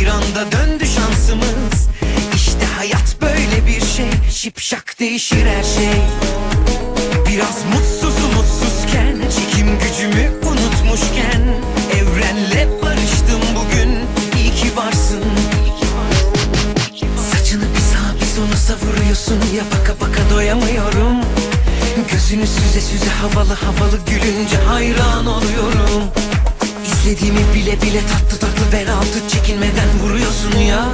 Bir anda döndü şansımız. İşte hayat böyle bir şey. Şipşak değişir her şey. Biraz mutsuzken, çekim gücümü unutmuşken, evrenle barıştım bugün. İyi ki varsın. Saçını bir sağa bir sola savuruyorsun ya, baka baka doyamıyorum. Gözünü süze süze havalı havalı gülünce hayran oluyorum. İzlediğimi bile bile tatlı tatlı bel altı çekinmeden vuruyorsun ya.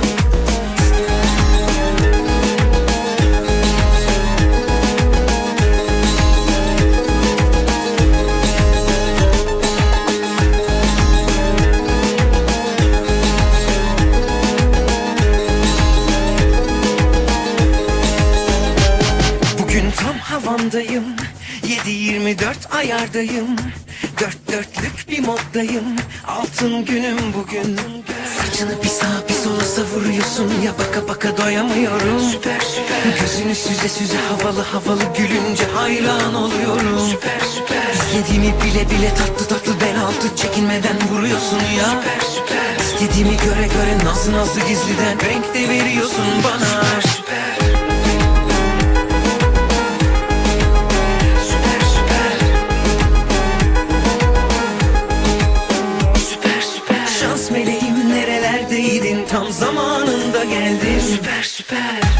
Bugün tam havandayım, 7/24 ayardayım. Dört dörtlük bir moddayım, altın günüm bugün. Saçını bir sağa bir sola savuruyorsun ya, baka baka doyamıyorum. Süper süper. Gözünü süze süze havalı havalı gülünce hayran oluyorum. Süper süper. İzlediğimi bile bile tatlı tatlı bel altı çekinmeden vuruyorsun ya. Süper süper. İstediğimi göre göre nazlı nazlı gizliden renk de veriyorsun bana. Süper süper. Meleğim nerelerdeydin, tam zamanında geldin. Süper süper.